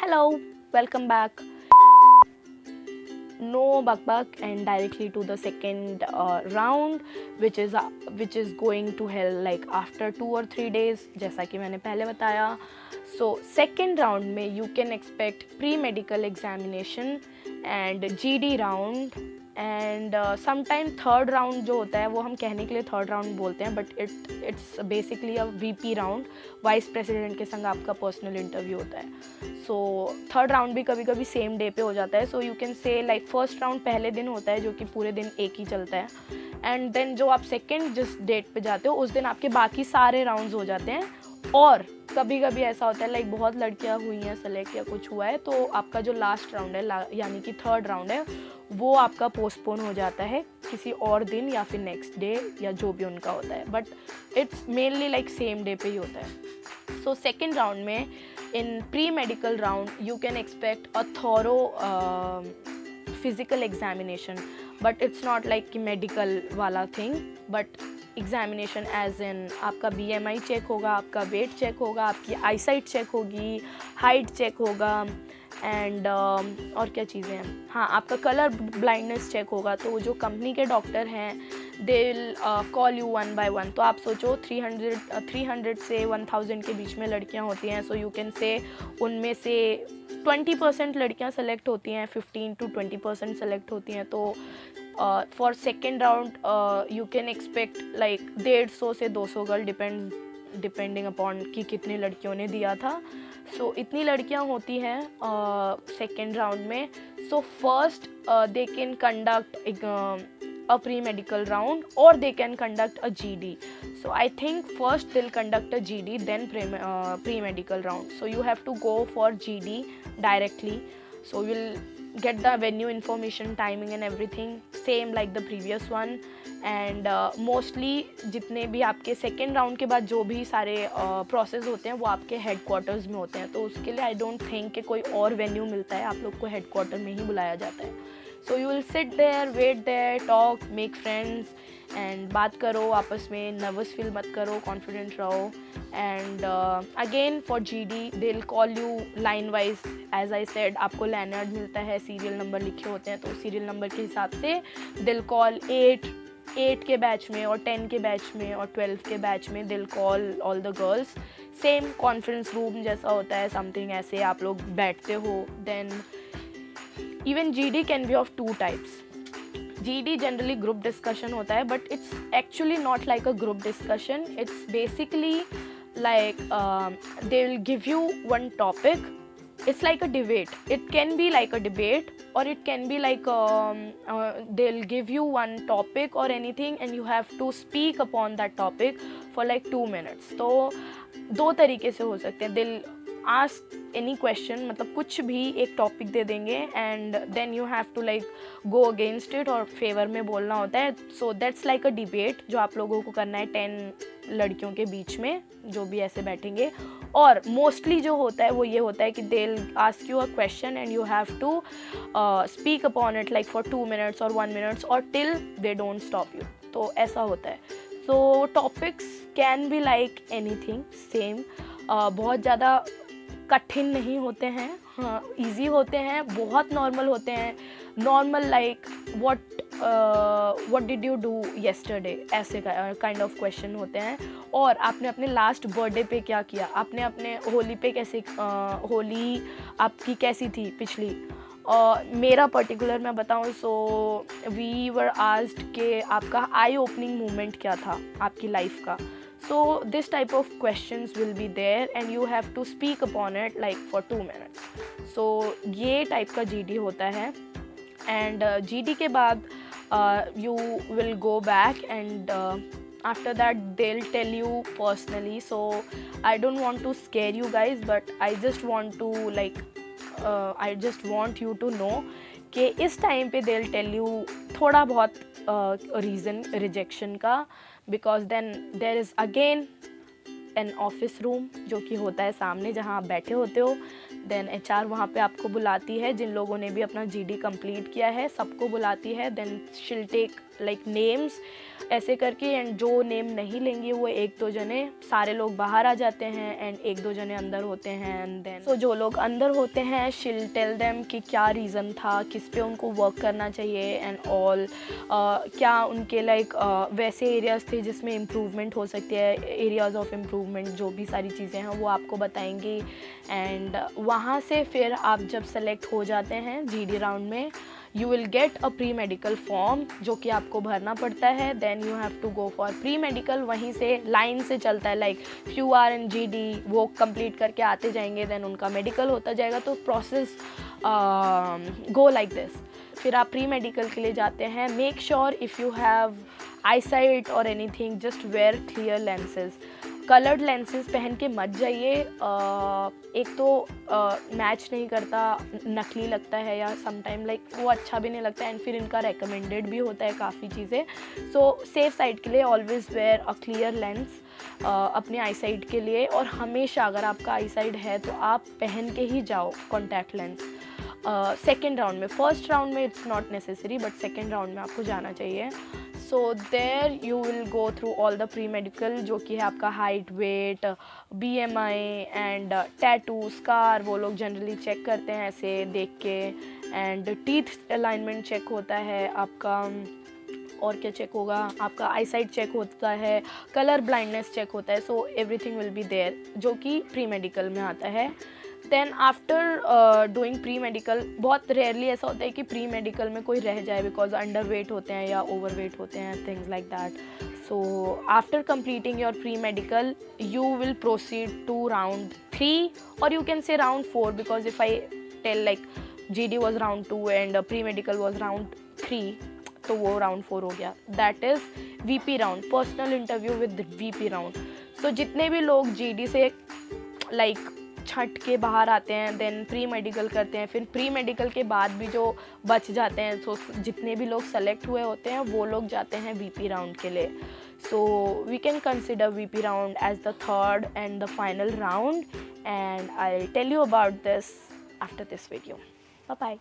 Hello, welcome back. No buck buck and directly to the second round, which is going to hell like after 2 or 3 days, जैसा कि मैंने पहले बताया. So second round में you can expect pre-medical examination and GD round and sometime third round जो होता है वो हम कहने के लिए third round बोलते हैं, but it's basically a VP round. Vice president के संग आपका पर्सनल इंटरव्यू होता है. सो थर्ड राउंड भी कभी कभी सेम डे पे हो जाता है. So you can say like first round पहले दिन होता है जो कि पूरे दिन एक ही चलता है, एंड देन जो आप सेकेंड जिस डेट पे जाते हो उस दिन आपके बाकी सारे राउंड्स हो जाते हैं. और कभी कभी ऐसा होता है लाइक बहुत लड़कियां हुई हैं सेलेक्ट या कुछ हुआ है तो आपका जो लास्ट राउंड है यानी कि थर्ड राउंड है वो आपका पोस्टपोन हो जाता है किसी और दिन या फिर नेक्स्ट डे या जो भी उनका होता है, but it's mainly like same day पे ही होता है. सो सेकेंड राउंड में in pre medical round you can expect a thorough physical examination, but it's not like कि मेडिकल वाला thing, but examination as in आपका BMI चेक होगा, आपका वेट चेक होगा, आपकी आईसाइट चेक होगी, हाइट चेक होगा, एंड और क्या चीज़ें हैं, हाँ आपका कलर ब्लाइंडनेस चेक होगा. तो जो कंपनी के डॉक्टर हैं दे will call you one by one. तो आप सोचो 300 से 1000 के बीच में लड़कियां होती हैं. सो यू कैन से उनमें से 20% लड़कियां सेलेक्ट होती हैं, 15 to 20% सेलेक्ट होती हैं. तो for second round you can expect like 150 से 200 गर्ल, डिपेंडिंग अपॉन कि कितनी लड़कियों ने दिया था. सो इतनी लड़कियां होती हैं सेकेंड राउंड में. So first they can conduct a pre-medical round or they can conduct a GD. So I think first they'll conduct a GD then pre-medical round. So you have to go for GD directly. So you'll get the venue information, timing and everything same like the previous one. And mostly जितने भी आपके second round के बाद जो भी सारे process होते हैं वो आपके हेडक्वार्टर्स में होते हैं. तो उसके लिए आई डोंट थिंक कि कोई और वेन्यू मिलता है, आप लोग को हेडक्वार्टर में ही बुलाया जाता है. So you will sit there, wait there, talk, make friends and बात करो आपस में, नर्वस फील मत करो, कॉन्फिडेंट रहो. And again for GD they will call you line wise. As I said आपको लैनर्ड मिलता है, सीरियल नंबर लिखे होते हैं, तो सीरियल नंबर के हिसाब से दे विल कॉल 8 के बैच में और 10 के बैच में और 12 के बैच में they'll call all the girls. Same conference room जैसा होता है, समथिंग ऐसे आप लोग बैठते हो. Then even GD can be of 2 types. GD generally group discussion होता है, but it's actually not like a group discussion. It's basically like they will give you one topic. It's like a debate. It can be like a debate or it can be like they'll give you one topic or anything and you have to speak upon that topic for like 2 minutes. तो दो तरीके से हो सकते हैं. They'll ask any question, मतलब कुछ भी एक टॉपिक दे देंगे and then you have to like go against it और फेवर में बोलना होता है. So that's like a debate जो आप लोगों को करना है 10 लड़कियों के बीच में जो भी ऐसे बैठेंगे. और मोस्टली जो होता है वो ये होता है कि they will ask you a question and you have to speak upon it like for 2 minutes और 1 minute और till they don't stop you. तो ऐसा होता है. So topics can be like anything same. बहुत ज़्यादा कठिन नहीं होते हैं, हाँ ईजी होते हैं, बहुत नॉर्मल होते हैं. Normal like what did you do yesterday, ऐसे काइंड ऑफ क्वेश्चन होते हैं. और आपने अपने लास्ट बर्थडे पे क्या किया, आपने अपने होली पे कैसे होली आपकी कैसी थी पिछली. मेरा पर्टिकुलर मैं बताऊँ सो वी वर आस्क्ड के आपका आई ओपनिंग मोमेंट क्या था आपकी लाइफ का. So this type of questions will be there and you have to speak upon it like for 2 minutes. So ये type का GD होता है. And GD के बाद you will go back and after that they'll tell you personally. So I don't want to scare you guys but I just want to like I just want you to know कि इस time पे they'll tell you थोड़ा बहुत reason rejection का. Because then there is again an office room जो कि होता है सामने जहाँ आप बैठे होते हो. देन HR वहाँ पे आपको बुलाती है, जिन लोगों ने भी अपना GD कंप्लीट किया है सबको बुलाती है. देन शील टेक लाइक नेम्स ऐसे करके, एंड जो नेम नहीं लेंगे वो 1-2 जने, सारे लोग बाहर आ जाते हैं एंड 1-2 जने अंदर होते हैं। एंड देन सो जो लोग अंदर होते हैं शील टेल देम कि क्या रीज़न था, किस पे उनको वर्क करना चाहिए एंड ऑल, क्या उनके लाइक वैसे एरियाज़ थे जिसमें इम्प्रूवमेंट हो सकती है, एरियाज़ ऑफ इम्प्रूवमेंट, जो भी सारी चीज़ें हैं वो आपको बताएंगी। एंड वहाँ से फिर आप जब सेलेक्ट हो जाते हैं जीडी राउंड में, you will get a pre medical form जो कि आपको भरना पड़ता है। Then you have to go for pre medical, वहीं से लाइन से चलता है, like few are in GD वो कंप्लीट करके आते जाएंगे, देन उनका मेडिकल होता जाएगा। तो प्रोसेस गो लाइक दिस। फिर आप प्री मेडिकल के लिए जाते हैं। Make sure if you have eyesight और anything, just wear clear lenses. Coloured lenses पहन के मत जाइए, एक तो मैच नहीं करता, नकली लगता है, या समटाइम लाइक वो अच्छा भी नहीं लगता, एंड फिर इनका रेकमेंडेड भी होता है काफ़ी चीज़ें। सो सेफ साइड के लिए always wear a clear lens अपनी आई साइड के लिए। और हमेशा अगर आपका आई साइड है तो आप पहन के ही जाओ कॉन्टैक्ट लेंस। सेकेंड राउंड में, फर्स्ट राउंड में it's not necessary, but second round में आपको जाना चाहिए। So there you will go through all the pre medical, जो कि है आपका height, weight, BMI and tattoo, scar, वो लोग जनरली चेक करते हैं ऐसे देख के। एंड टीथ अलाइनमेंट चेक होता है आपका, और क्या चेक होगा, आपका आईसाइट चेक होता है, कलर ब्लाइंडनेस चेक होता है। So everything will be there, जो कि प्री मेडिकल में आता है। Then after doing pre medical, बहुत रेयरली ऐसा होता है कि प्री मेडिकल में कोई रह जाए बिकॉज अंडर वेट होते हैं या ओवर वेट होते हैं, things like that. So after completing your pre medical you will proceed to round 3 or you can say round 4, because if I tell like GD was round 2 and pre medical was round 3, तो वो round 4 हो गया। That is VP round, personal interview with VP round. So जितने भी लोग GD से like छट के बाहर आते हैं, देन प्री मेडिकल करते हैं, फिर प्री मेडिकल के बाद भी जो बच जाते हैं, सो जितने भी लोग सेलेक्ट हुए होते हैं वो लोग जाते हैं VP राउंड के लिए। So we can consider VP round as the third and the final round, and I will tell you about this after this video. Bye bye.